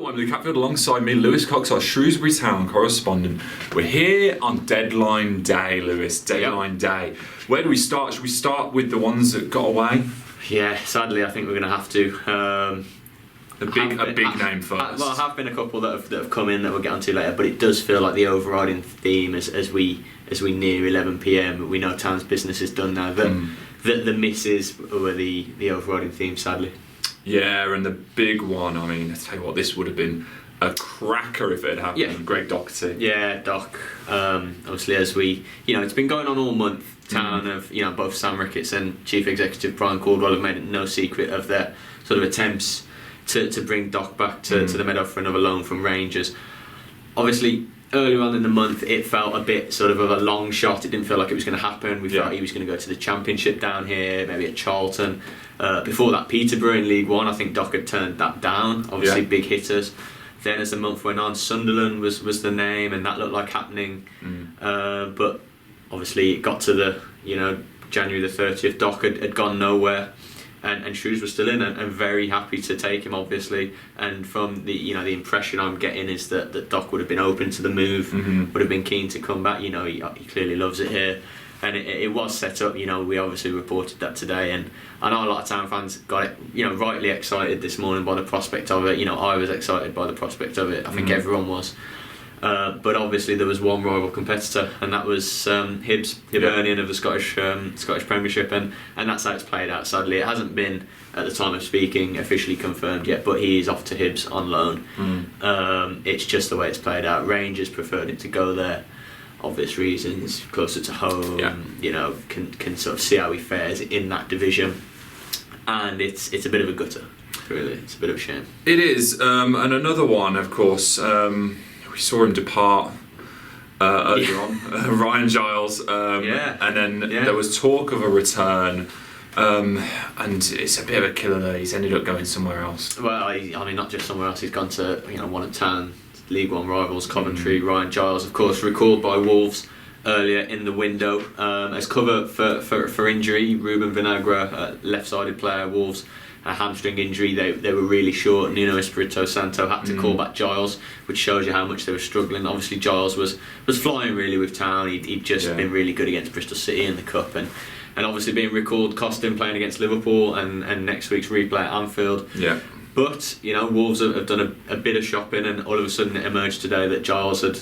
Hello, I'm Luke Hatfield. Alongside me, Lewis Cox, our Shrewsbury Town correspondent. We're here on deadline day, Lewis. Deadline day. Where do we start? Should we start with the ones that got away? Yeah, sadly, I think we're going to have to. A big name first. Well, have been a couple that have come in that we'll get onto later, but it does feel like the overriding theme as we near 11 p.m. We know Town's business is done now. That the misses were the overriding theme, sadly. Yeah, and the big one, I mean, I tell you what, this would have been a cracker if it had happened. Yeah. Greg Docherty. Yeah, Doc. Obviously, as we, it's been going on all month. Town of, both Sam Ricketts and Chief Executive Brian Caldwell have made it no secret of their sort of attempts to bring Doc back to the Meadow for another loan from Rangers. Obviously, earlier on in the month, it felt a bit sort of a long shot. It didn't feel like it was going to happen. We thought he was going to go to the Championship down here, maybe at Charlton. Before that, Peterborough in League One, I think Doc had turned that down. Obviously, big hitters. Then as the month went on, Sunderland was the name, and that looked like happening. But obviously, it got to the January the 30th. Doc had gone nowhere, and Shrews was still in, and very happy to take him, obviously. And from the impression I'm getting is that Doc would have been open to the move, would have been keen to come back. He clearly loves it here. And it was set up, we obviously reported that today, and I know a lot of Town fans got it, rightly excited this morning by the prospect of it. I was excited by the prospect of it. I think everyone was. But obviously there was one rival competitor, and that was Hibernian of the Scottish Premiership, and that's how it's played out. Sadly, it hasn't been, at the time of speaking, officially confirmed yet, but he is off to Hibs on loan. It's just the way it's played out. Rangers preferred him to go there. Obvious reasons, closer to home, can sort of see how he fares in that division, and it's a bit of a gutter, really. It's a bit of a shame. It is, and another one, of course, we saw him depart earlier on, Ryan Giles, and then there was talk of a return, and it's a bit of a killer there. He's ended up going somewhere else. Well, not just somewhere else, he's gone to one of Town League One rivals, Coventry. Ryan Giles, of course, recalled by Wolves earlier in the window as cover for injury. Ruben Vinagre, left-sided player, Wolves, a hamstring injury. They were really short. Nuno Espirito Santo had to call back Giles, which shows you how much they were struggling. Obviously, Giles was flying really with Town. He'd just been really good against Bristol City in the Cup, and obviously being recalled cost him playing against Liverpool and next week's replay at Anfield. Yeah. But Wolves have done a bit of shopping, and all of a sudden it emerged today that Giles had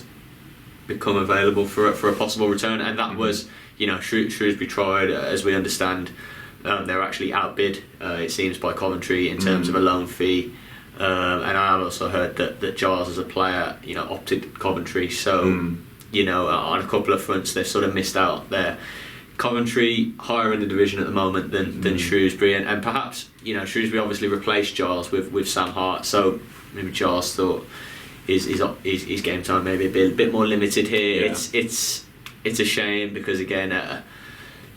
become available for a possible return, and that was Shrewsbury tried, as we understand, they were actually outbid, it seems, by Coventry in terms of a loan fee, and I've also heard that Giles as a player opted Coventry, so on a couple of fronts they've sort of missed out there. Coventry higher in the division at the moment than Shrewsbury, and perhaps Shrewsbury obviously replaced Giles with Sam Hart, so maybe Giles thought his game time maybe a bit more limited here. It's a shame because again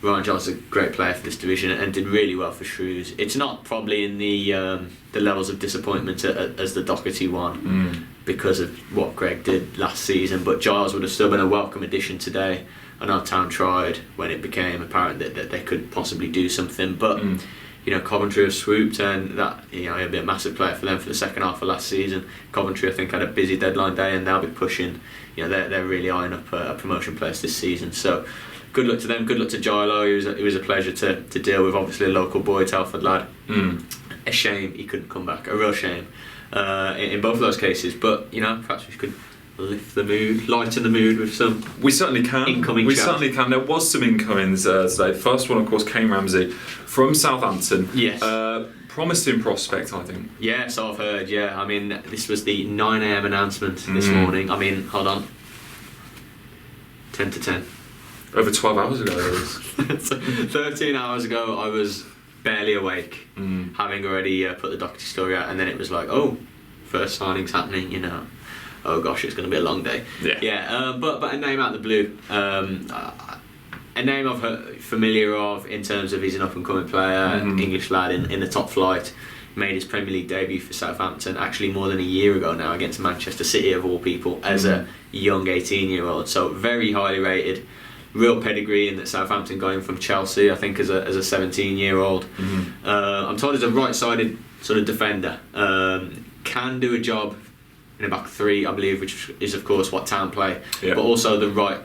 Ryan Giles is a great player for this division and did really well for Shrews. It's not probably in the levels of disappointment as the Docherty one because of what Greg did last season, but Giles would have still been a welcome addition today. I know Town tried when it became apparent that they could possibly do something, but Coventry have swooped, and that he'll be a massive player for them for the second half of last season. Coventry, I think, had a busy deadline day, and they'll be pushing. They're really eyeing up a promotion place this season. So good luck to them. Good luck to Gilo. It was a pleasure to deal with. Obviously, a local boy, Telford lad. A shame he couldn't come back. A real shame in both of those cases. But perhaps we could lift the mood, lighten the mood with some. We certainly can. Certainly can. There was some incomings today. The first one, of course, Kane Ramsey from Southampton. Yes. Promising prospect, I think. Yeah, so I've heard. Yeah, this was the 9 a.m. announcement this morning. Hold on. 10 to 10. Over 12 hours ago. 13 hours ago, I was barely awake, having already put the Docherty story out, and then it was like, first signing's happening. Oh gosh, it's going to be a long day. Yeah. But a name out of the blue, a name I've familiar of in terms of he's an up and coming player, English lad in the top flight. Made his Premier League debut for Southampton actually more than a year ago now against Manchester City of all people as a young 18-year-old. So very highly rated, real pedigree in that Southampton got him from Chelsea, I think, as a 17-year-old. I'm told he's a right-sided sort of defender. Can do a job in a back three, I believe, which is of course what Town play, yeah. but also the right.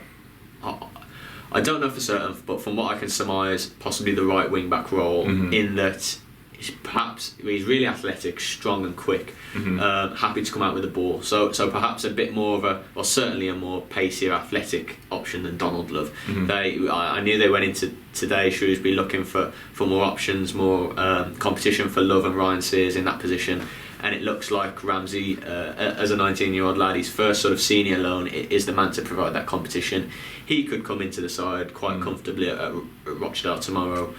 I don't know for certain, but from what I can surmise, possibly the right wing back role, in that he's really athletic, strong and quick, happy to come out with the ball. So perhaps a bit more of or certainly a more pacier, athletic option than Donald Love. I knew they went into today, Shrewsbury, looking for more options, more competition for Love and Ryan Sears in that position. And it looks like Ramsey, as a 19-year-old lad, his first sort of senior loan, is the man to provide that competition. He could come into the side quite comfortably at Rochdale tomorrow.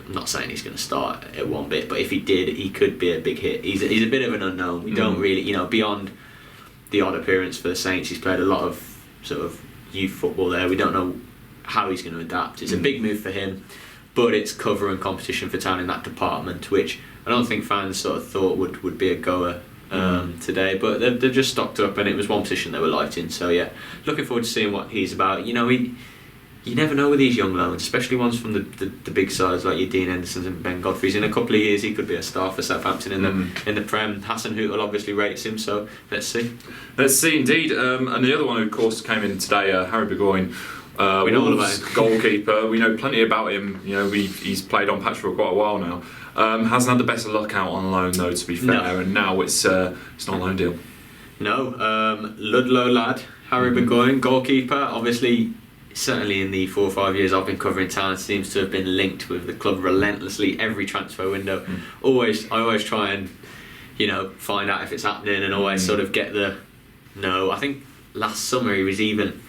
I'm not saying he's going to start at one bit, but if he did, he could be a big hit. He's a bit of an unknown. We don't really, beyond the odd appearance for the Saints, he's played a lot of sort of youth football there. We don't know how he's going to adapt. It's a big move for him, but it's cover and competition for Town in that department, which I don't think fans sort of thought would be a goer today, but they've just stocked up, and it was one position they were light in. So yeah, looking forward to seeing what he's about. You never know with these young loans, especially ones from the big sides like your Dean Hendersons and Ben Godfreys. In a couple of years, he could be a star for Southampton in the Prem. Hassan Hootel obviously rates him, so let's see. Let's see, indeed. And the other one, of course, came in today, Harry Burgoyne. We know all about him. Goalkeeper. We know plenty about him. He's played on patch for quite a while now. Hasn't had the best of luck out on loan, though, to be fair. No. And now it's not a loan deal. No, Ludlow lad, Harry Burgoyne, goalkeeper. Obviously, certainly in the 4 or 5 years I've been covering Town, seems to have been linked with the club relentlessly every transfer window. I always try and find out if it's happening, and always sort of get the no. I think last summer he was even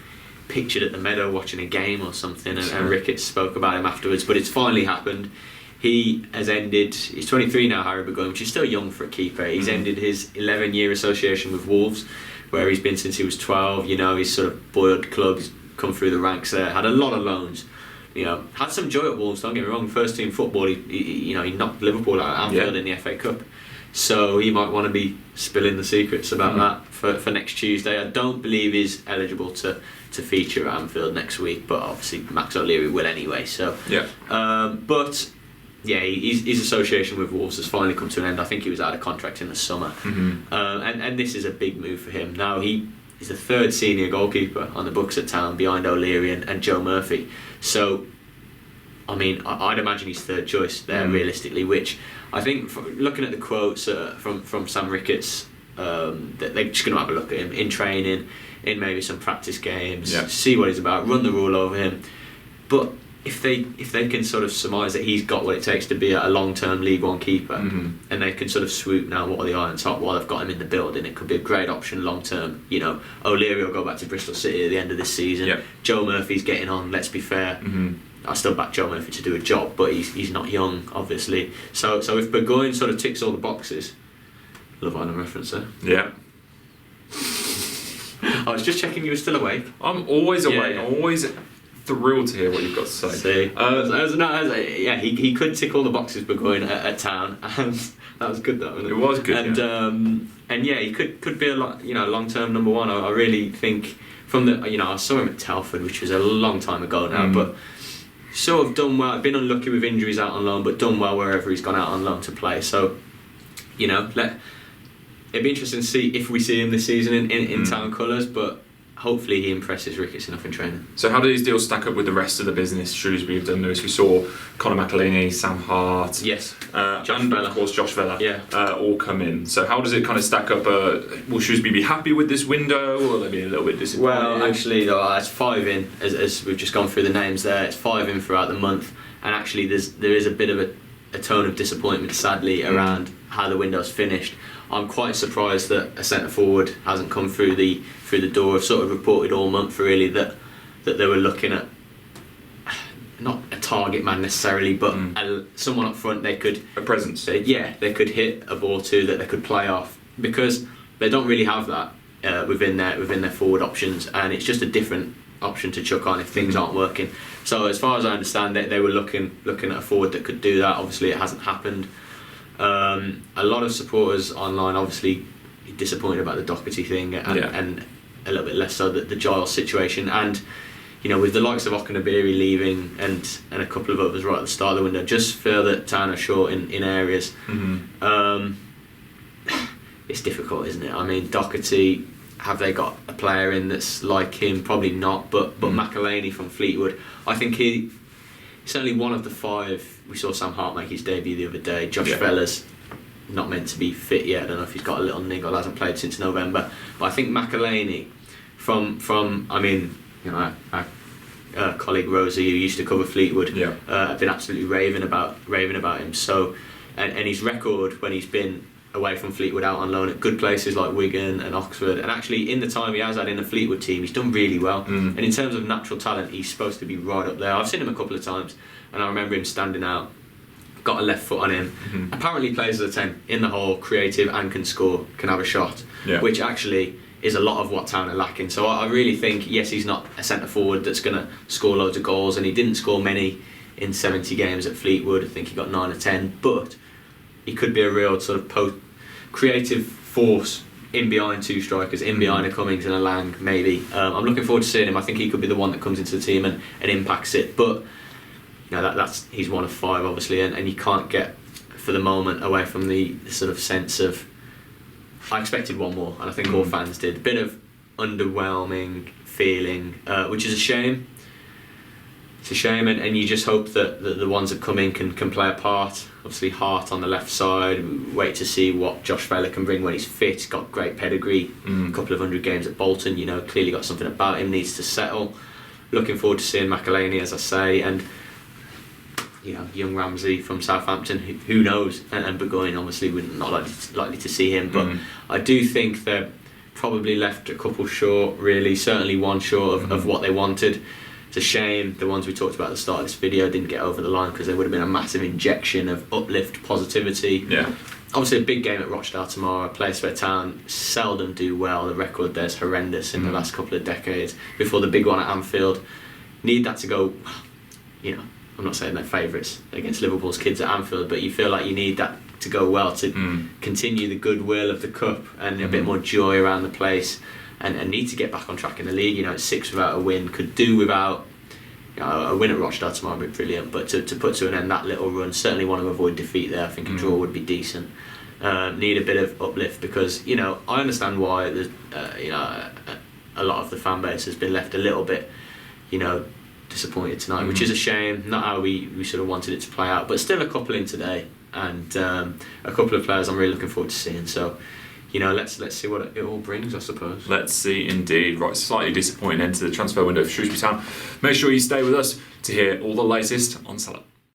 pictured at the Meadow watching a game or something, and Ricketts spoke about him afterwards. But it's finally happened. He has ended. He's 23 now, Harry Burgoyne, which is still young for a keeper. He's ended his 11-year association with Wolves, where he's been since he was 12. He's sort of buoyed clubs, come through the ranks there, had a lot of loans, had some joy at Wolves, don't get me wrong. First team football, he knocked Liverpool out at Anfield in the FA Cup, so he might want to be spilling the secrets about that for next Tuesday. I don't believe he's eligible to feature at Anfield next week, but obviously Max O'Leary will anyway, so but yeah, his association with Wolves has finally come to an end. I think he was out of contract in the summer, and this is a big move for him. Now he's the third senior goalkeeper on the books at Town, behind O'Leary and Joe Murphy. So, I mean, I'd imagine he's third choice there, realistically, which I think, looking at the quotes from Sam Ricketts, that they're just going to have a look at him in training, in maybe some practice games, see what he's about, run the rule over him. But if they can sort of surmise that he's got what it takes to be a long-term League One keeper, and they can sort of swoop now what are the iron top while they've got him in the building, it could be a great option long-term. O'Leary will go back to Bristol City at the end of this season. Joe Murphy's getting on, let's be fair. I still back Joe Murphy to do a job, but he's not young, obviously. So if Burgoyne sort of ticks all the boxes, Love Island reference there. Yeah. I was just checking you were still awake. I'm always awake. I'm always thrilled to hear what you've got to say. He could tick all the boxes Burgoyne at Town, and that was good though, wasn't it? It was good. And he could be a long-term number one. I really think from the I saw him at Telford, which was a long time ago now, but sort of done well. Been unlucky with injuries out on loan, but done well wherever he's gone out on loan to play. So it'd be interesting to see if we see him this season in Town colours, but hopefully he impresses Ricketts enough in training. So how do these deals stack up with the rest of the business Shrewsbury have done, Lewis? We saw Conor McElhinney, Sam Hart, and Vella. Of course Josh Vella, all come in. So how does it kind of stack up? Will Shrewsbury be happy with this window, or will they be a little bit disappointed? Well, actually, though, it's 5 in, as we've just gone through the names there. It's 5 in throughout the month, and actually there is a bit of a tone of disappointment, sadly, around how the window's finished. I'm quite surprised that a centre forward hasn't come through the door. I've sort of reported all month really that they were looking at not a target man necessarily, but someone up front they could a presence. They could hit a ball to that they could play off, because they don't really have that within their forward options, and it's just a different option to chuck on if things aren't working. So as far as I understand, they were looking at a forward that could do that. Obviously, it hasn't happened. A lot of supporters online obviously disappointed about the Doherty thing, and a little bit less so the Giles situation, and with the likes of Okenabiri leaving and a couple of others right at the start of the window, just feel that Town are short in areas. it's difficult, isn't it? I mean, Doherty, have they got a player in that's like him? Probably not. But McElhaney from Fleetwood, I think he's certainly one of the 5. We saw Sam Hart make his debut the other day. Josh Fella's not meant to be fit yet. I don't know if he's got a little niggle, hasn't played since November. But I think McElhaney, from I mean, you know, our colleague Rosie, who used to cover Fleetwood, have been absolutely raving about him. So, and his record when he's been away from Fleetwood out on loan at good places like Wigan and Oxford, and actually in the time he has had in the Fleetwood team, he's done really well. And in terms of natural talent, he's supposed to be right up there. I've seen him a couple of times, and I remember him standing out, got a left foot on him. Apparently plays as a 10 in the hole, creative and can score, can have a shot, which actually is a lot of what Town are lacking. So I really think, yes, he's not a centre forward that's going to score loads of goals, and he didn't score many in 70 games at Fleetwood. I think he got 9 or 10, but he could be a real sort of creative force in behind 2 strikers, in behind a Cummings and a Lang, maybe. I'm looking forward to seeing him. I think he could be the one that comes into the team and impacts it. But you know, he's one of 5, obviously, and you can't get, for the moment, away from the sort of sense of, I expected one more, and I think all fans did. A bit of underwhelming feeling, which is a shame. It's a shame, and you just hope that the ones that come in can play a part. Obviously, Hart on the left side. Wait to see what Josh Fowler can bring when he's fit. He's got great pedigree. A couple of 100 games at Bolton. You know, clearly got something about him. Needs to settle. Looking forward to seeing McElhaney, as I say, and you know, young Ramsey from Southampton. Who knows? And Burgoyne, obviously, we're not likely to see him. But I do think they're probably left a couple short. Really, certainly one short of what they wanted. It's a shame the ones we talked about at the start of this video didn't get over the line, because there would have been a massive injection of uplift, positivity. Obviously a big game at Rochdale tomorrow, a place where Town seldom do well. The record there's horrendous in the last couple of decades. Before the big one at Anfield, need that to go, you know, I'm not saying they're favourites against Liverpool's kids at Anfield, but you feel like you need that to go well to continue the goodwill of the cup and a bit more joy around the place. And need to get back on track in the league. You know, it's 6 without a win. Could do without, you know, a win at Rochdale tomorrow would be brilliant. But to put to an end that little run, certainly want to avoid defeat there. I think a draw would be decent. Need a bit of uplift, because, you know, I understand why there's, you know, a lot of the fan base has been left a little bit, you know, disappointed tonight, which is a shame. Not how we sort of wanted it to play out. But still a couple in today, and a couple of players I'm really looking forward to seeing. So, you know, let's see what it all brings, I suppose. Let's see, indeed. Right, slightly disappointing end to the transfer window for Shrewsbury Town. Make sure you stay with us to hear all the latest on Salah.